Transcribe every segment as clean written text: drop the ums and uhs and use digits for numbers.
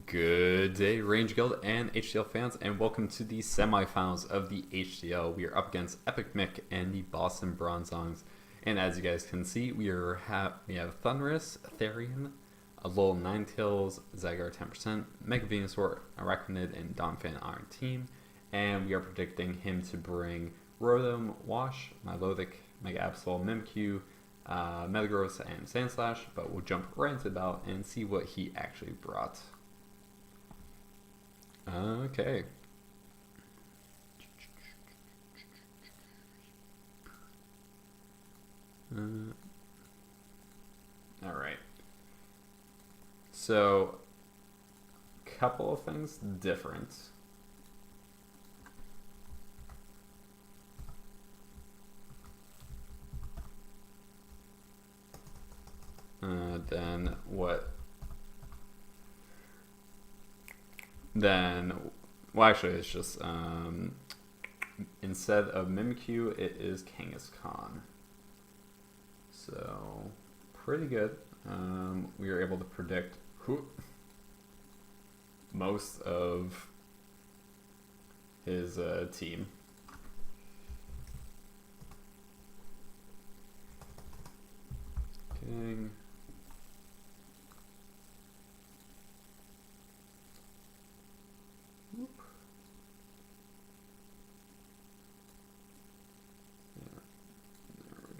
Good day, Range Guild and HDL fans, and welcome to the semifinals of the HDL. We are up against Epic Mick and the Boston Bronzongs. And as you guys can see, we have Thunderous, Therian, a Lowell Ninetales, Zygarde 10%, Mega Venusaur, Arachnid, and Donphan on our team. And we are predicting him to bring Rotom, Wash, Milotic, Mega Absol, Mimikyu, Metagross, and Sandslash. But we'll jump right into the battle and see what he actually brought. Okay. All right. So, couple of things different. Well, actually, it's just, instead of Mimikyu, it is Kangaskhan. So, pretty good. We were able to predict most of his team. Okay.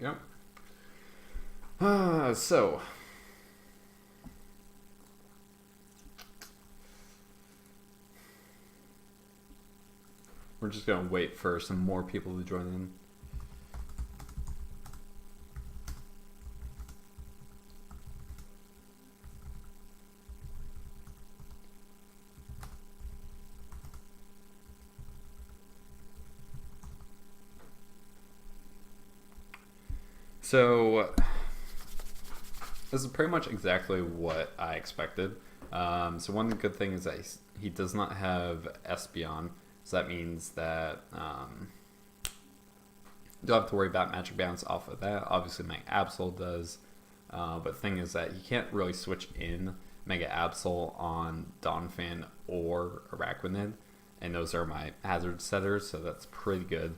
There we go. So we're just gonna wait for some more people to join in. So this is pretty much exactly what I expected. So one good thing is that he does not have Espeon, so that means that don't have to worry about Magic Bounce off of that. Obviously, my Absol does, but the thing is that he can't really switch in Mega Absol on Donphan or Arachnid, and those are my hazard setters, so that's pretty good.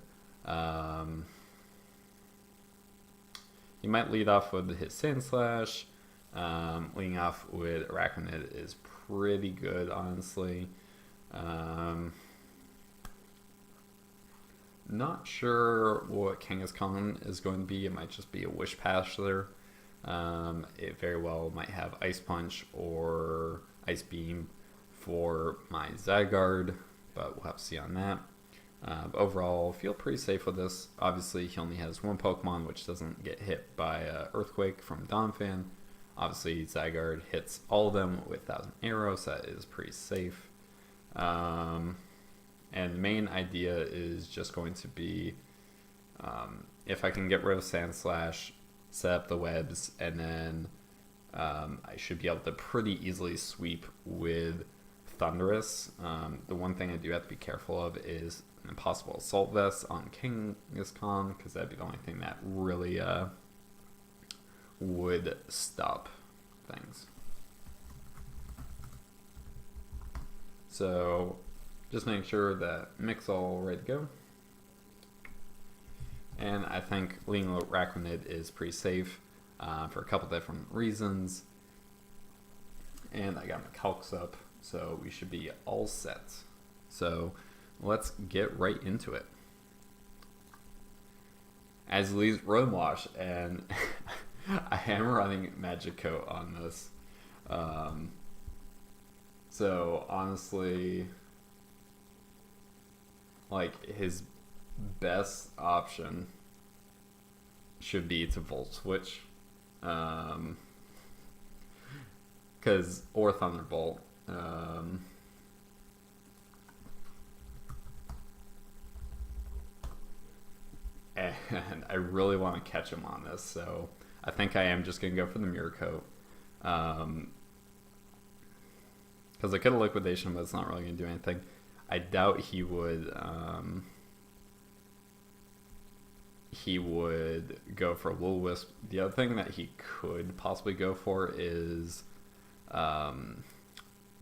He might lead off with his Sandslash. Leading off with Arachnid is pretty good, honestly. Not sure what Kangaskhan is going to be. It might just be a Wish Passer. It very well might have Ice Punch or Ice Beam for my Zygarde, but we'll have to see on that. But overall, feel pretty safe with this. Obviously, he only has one Pokemon which doesn't get hit by Earthquake from Donphan. Obviously, Zygarde hits all of them with 1,000 arrows. That is pretty safe. And the main idea is just going to be if I can get rid of Sandslash, set up the webs, and then I should be able to pretty easily sweep with Thunderous. The one thing I do have to be careful of is an impossible Assault Vest on Kangaskhan, because that'd be the only thing that really would stop things. So just make sure that Mick's all ready to go. And I think leading Arachnid is pretty safe for a couple different reasons. And I got my calcs up, so we should be all set. So let's get right into it. As leaves Rotom Wash, and I am running Magicoat on this. So honestly, like, his best option should be to Volt Switch, or Thunderbolt. And I really want to catch him on this, so I think I am just going to go for the Mirror Coat. Because I could have Liquidation, but it's not really going to do anything. I doubt he would go for a Will-O-Wisp. The other thing that he could possibly go for is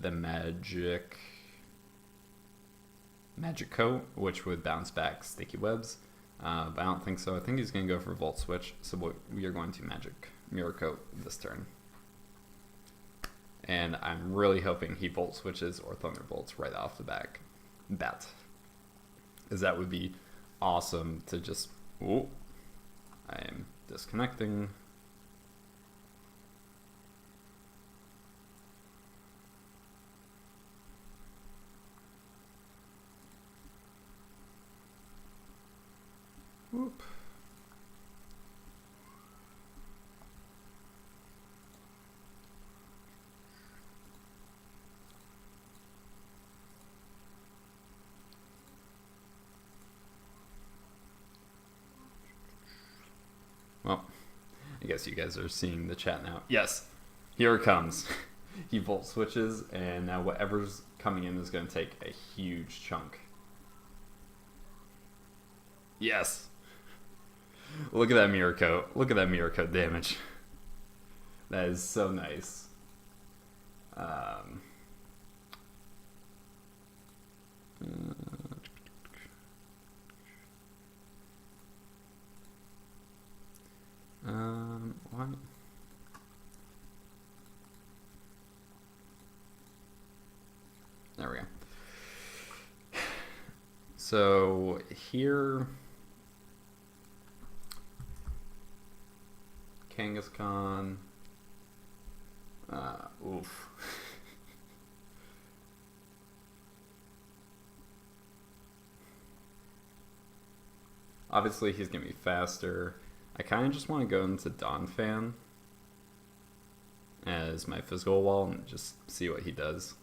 the magic coat, which would bounce back sticky webs. But I don't think so. I think he's going to go for Volt Switch. So we are going to magic mirror coat this turn. And I'm really hoping he Volt Switches or Thunderbolts right off the bat. Because that would be awesome to just... Ooh, I am disconnecting. Whoop. Well, I guess you guys are seeing the chat now. Yes, here it comes. He Volt Switches, and now whatever's coming in is going to take a huge chunk. Yes! Look at that mirror coat. Look at that mirror coat damage. That is so nice. What? There we go. So here, Kangaskhan. Oof. Obviously, he's gonna be faster. I kind of just want to go into Donphan as my physical wall and just see what he does.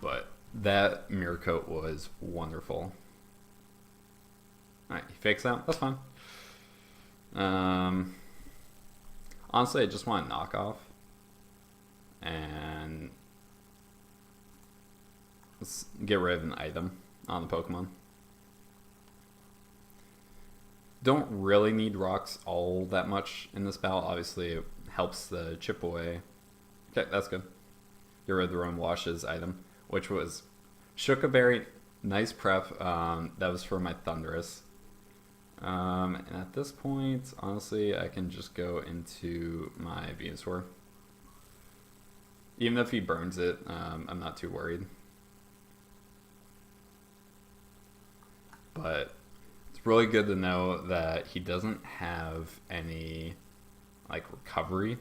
But that mirror coat was wonderful. Alright, he fakes out. That's fine. Honestly, I just want to knock off. And let's get rid of an item on the Pokemon. Don't really need rocks all that much in this battle. Obviously, it helps the chip away. Okay, that's good. Get rid of the Run Washes item, which was Shuka Berry. Nice prep. That was for my Thundurus. And at this point, honestly, I can just go into my Venusaur. Even if he burns it, I'm not too worried. But it's really good to know that he doesn't have any like recovery,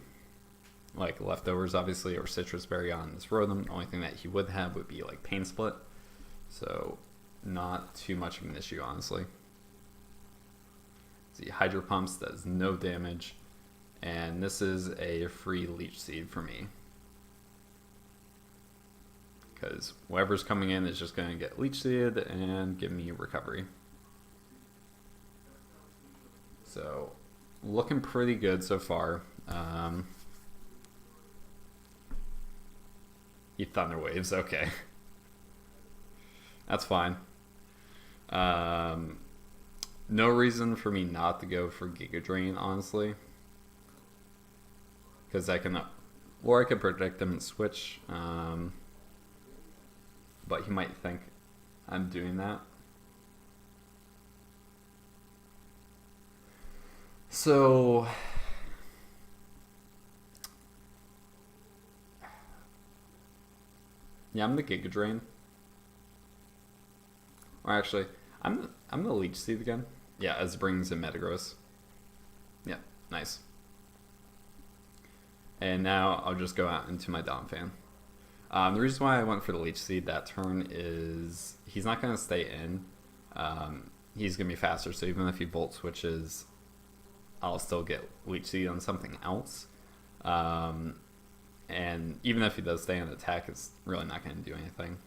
like leftovers obviously, or citrus berry on this Rotom. The only thing that he would have would be like Pain Split. So not too much of an issue, honestly. See, Hydro Pumps does no damage, and this is a free Leech Seed for me. Because whatever's coming in is just going to get Leech Seed and give me recovery. So, looking pretty good so far. He Thunder Waves, okay. That's fine. No reason for me not to go for Giga Drain, honestly. Because I can, or I could protect him and switch. But he might think I'm doing that. So yeah, I'm the Giga Drain. Or actually, I'm the Leech Seed again. Yeah, as brings in Metagross. Yeah, nice. And now I'll just go out into my Donphan. The reason why I went for the Leech Seed that turn is he's not going to stay in. He's going to be faster, so even if he Volt Switches, I'll still get Leech Seed on something else. And even if he does stay on attack, it's really not going to do anything.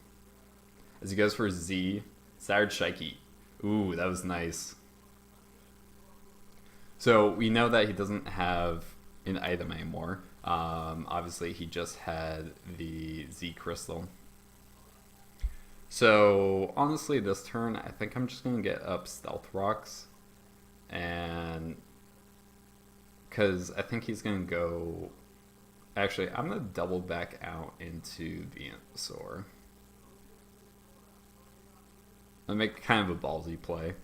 As he goes for Z, Sired Shrike. Ooh, that was nice. So we know that he doesn't have an item anymore. Obviously, he just had the Z Crystal. So honestly, this turn, I think I'm just going to get up Stealth Rocks. And because I think he's going to go... Actually, I'm going to double back out into Venusaur. I'll make kind of a ballsy play.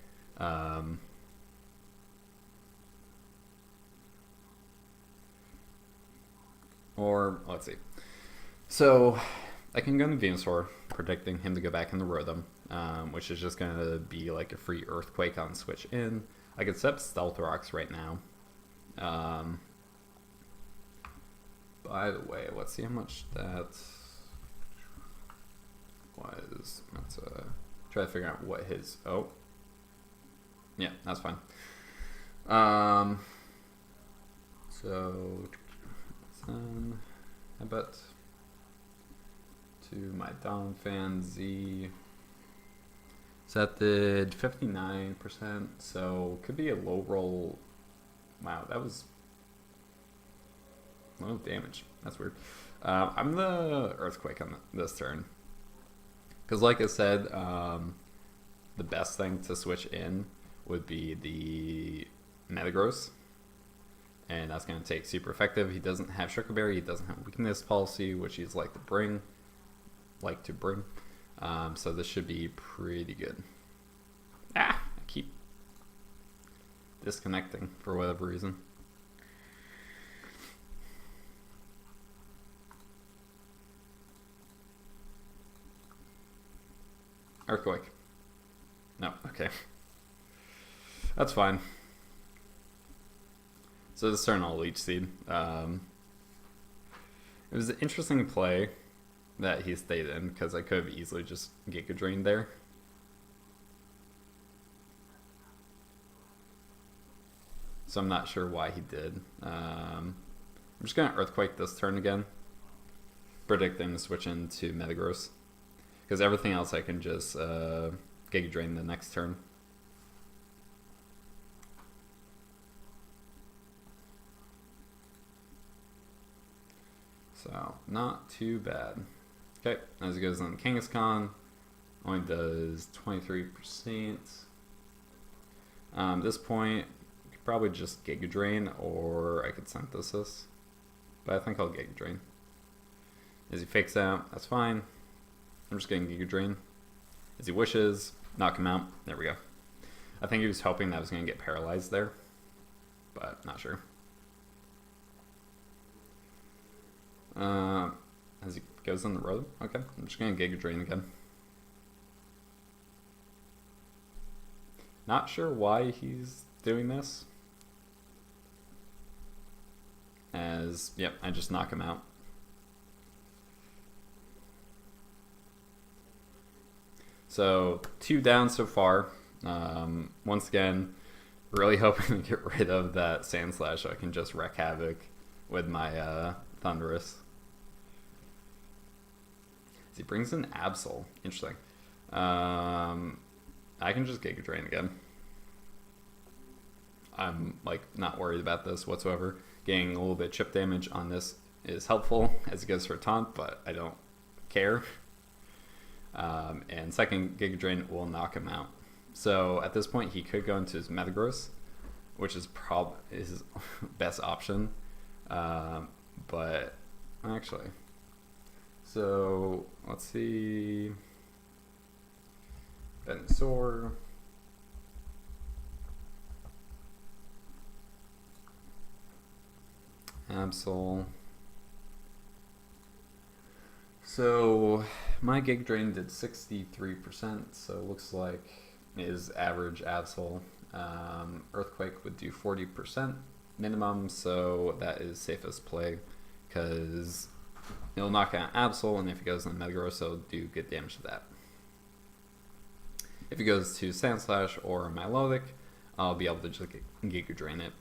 Or, let's see. So, I can go into Venusaur, predicting him to go back into Rhythm, which is just going to be like a free Earthquake on switch in. I could set up Stealth Rocks right now. By the way, let's see how much that was. Let's try to figure out what his... Oh. Yeah, that's fine. So... I bet to my Dom fan Z. So that did 59%, so could be a low roll. Wow, that was low damage. That's weird. I'm the Earthquake on this turn. Because like I said, the best thing to switch in would be the Metagross. And that's going to take super effective. He doesn't have Sugar Berry. He doesn't have weakness policy, which he's like to bring. So this should be pretty good. I keep disconnecting for whatever reason. Earthquake. No, okay. That's fine. So this turn I'll Leech Seed. It was an interesting play that he stayed in, because I could have easily just Giga Drained there. So I'm not sure why he did. I'm just going to Earthquake this turn again, predicting to switch into Metagross. Because everything else I can just Giga Drain the next turn. So, not too bad. Okay, as it goes on Kangaskhan, only does 23%. At this point, I could probably just Giga Drain, or I could Synthesis. But I think I'll Giga Drain. As he fakes out, that's fine. I'm just getting Giga Drain. As he wishes, knock him out. There we go. I think he was hoping that I was going to get paralyzed there, but not sure. As he goes on the road, okay, I'm just going to Giga Drain again. Not sure why he's doing this. As, yep, I just knock him out. So, 2 down so far. Once again, really hoping to get rid of that Sand Slash so I can just wreak havoc with my Thundurus. He brings in Absol. Interesting. I can just Giga Drain again. I'm like not worried about this whatsoever. Getting a little bit of chip damage on this is helpful as it goes for taunt, but I don't care. And second Giga Drain will knock him out. So at this point he could go into his Metagross, which is probably his best option. But actually, so let's see. Venusaur. Absol. So my Giga Drain did 63%, so it looks like his average Absol. Earthquake would do 40% minimum, so that is safest play because it'll knock out Absol, and if it goes in the Metagross, it'll do good damage to that. If it goes to Sand Slash or Milotic, I'll be able to just Giga Drain it.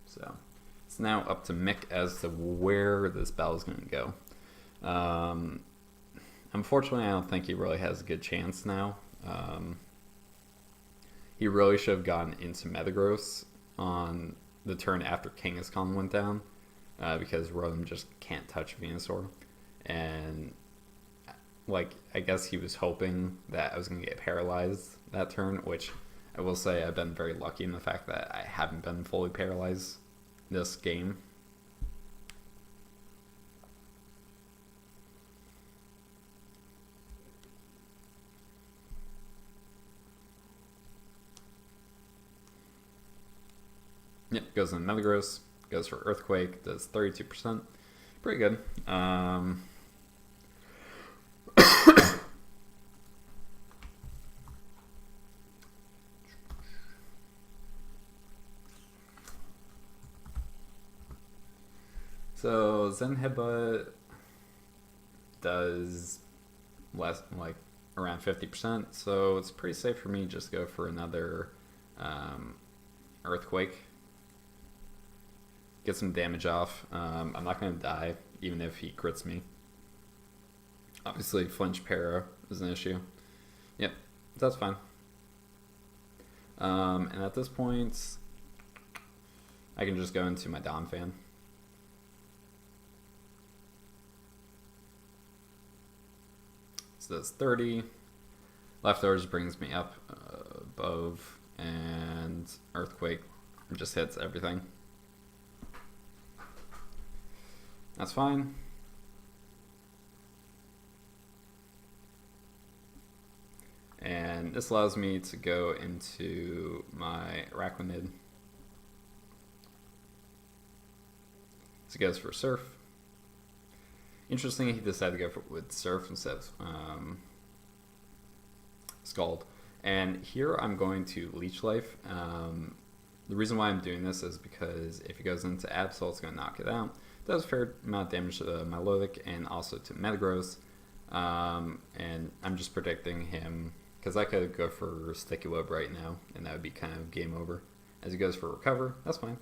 So it's now up to Mick as to where this battle is going to go. Unfortunately, I don't think he really has a good chance now. He really should have gone into Metagross on the turn after Kangaskhan went down, because Rotom just can't touch Venusaur, and like I guess he was hoping that I was gonna get paralyzed that turn, which I will say I've been very lucky in the fact that I haven't been fully paralyzed this game. Yep, goes in Metagross, goes for Earthquake, does 32%. Pretty good. So Zen Headbutt does less, like around 50%, so it's pretty safe for me just to go for another Earthquake. Get some damage off. I'm not going to die, even if he crits me. Obviously, flinch para is an issue. Yep, that's fine. And at this point, I can just go into my Dom fan. So that's 30. Leftovers brings me up above, and Earthquake just hits everything. That's fine. And this allows me to go into my Araquanid. So he goes for Surf. Interesting, he decided to go with Surf instead of Scald. And here I'm going to Leech Life. The reason why I'm doing this is because if he goes into Absol, it's going to knock it out. Does a fair amount of damage to Milotic and also to Metagross. And I'm just predicting him, because I could go for Sticky Web right now, and that would be kind of game over. As he goes for Recover, that's fine.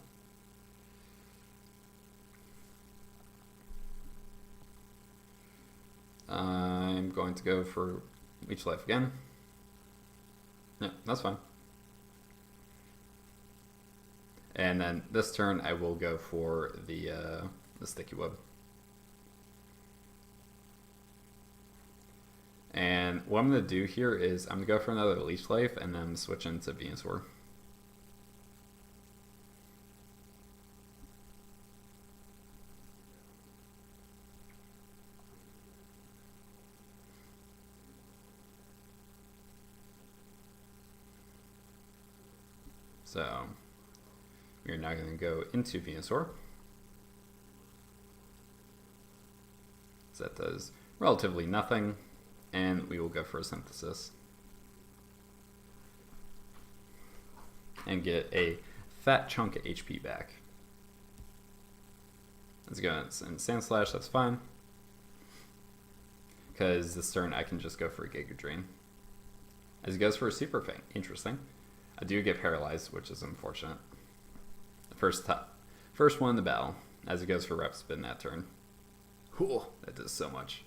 I'm going to go for Leech Life again. Yeah, that's fine. And then this turn I will go for the Sticky Web. And what I'm going to do here is I'm going to go for another Leech Life and then switch into Venusaur. So we're now going to go into Venusaur. So that does relatively nothing, and we will go for a Synthesis and get a fat chunk of HP back. Let's go in Sand Slash, that's fine, because this turn I can just go for a Giga Drain. As he goes for a Super Fang, interesting. I do get paralyzed, which is unfortunate. First one in the battle, as he goes for Rep Spin that turn. Cool, that does so much.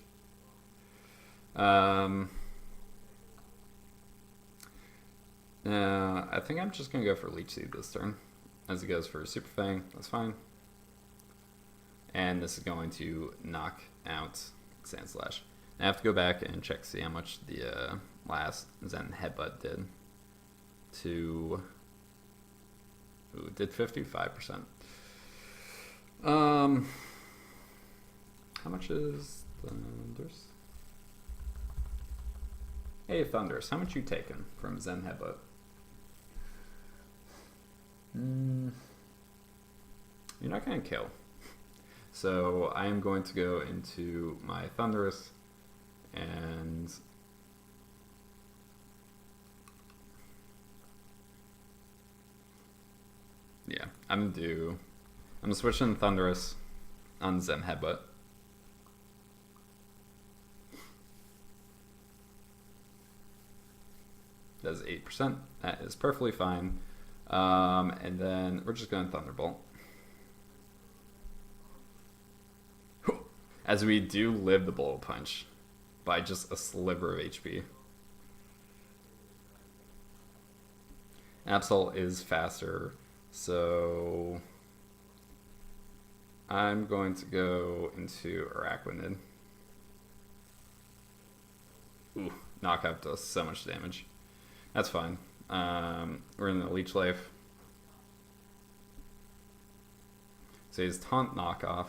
I think I'm just going to go for Leech Seed this turn. As he goes for Super Fang, that's fine. And this is going to knock out Sand Slash. I have to go back and check to see how much the last Zen Headbutt did. Did 55%. How much is Thundurus? Hey Thundurus, how much you taking from Zen Headbutt? You're not gonna kill. So I am going to go into my Thundurus and yeah, I'm gonna switch in Thundurus on Zen Headbutt. Does 8%. That is perfectly fine. And then we're just going Thunderbolt. As we do live the Bullet Punch by just a sliver of HP. Absol is faster, so I'm going to go into Arachnid. Ooh, knockout does so much damage. That's fine. We're in the Leech Life. So he's Taunt Knockoff.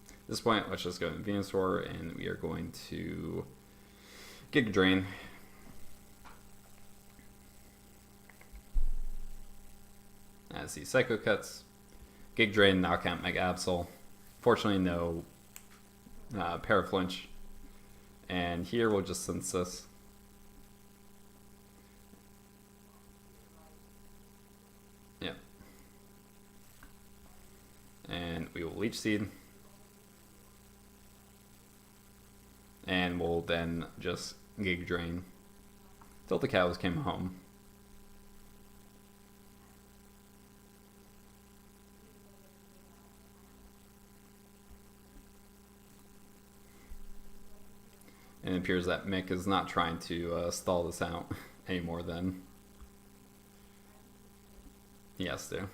At this point, let's just go in Venusaur, and we are going to Giga Drain. As the Psycho Cuts, Giga Drain, knockout Mega Absol. Fortunately, no Paraflinch. And here we'll just sense this. Yep. And we will Leech Seed. And we'll then just Giga Drain till the cows came home. And it appears that Mick is not trying to stall this out any more than he has to.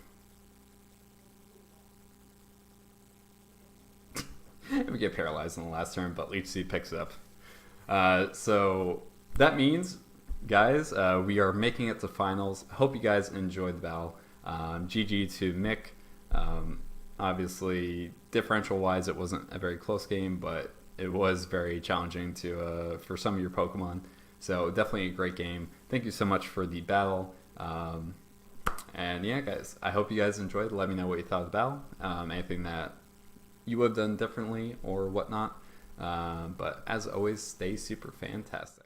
We get paralyzed in the last turn, but Leech Seed picks it up. So that means, guys, we are making it to finals. Hope you guys enjoyed the battle. GG to Mick. Obviously, differential-wise, it wasn't a very close game, but it was very challenging to for some of your Pokemon. So definitely a great game. Thank you so much for the battle. And yeah, guys, I hope you guys enjoyed. Let me know what you thought of the battle. Anything that you would have done differently or whatnot. But as always, stay super fantastic.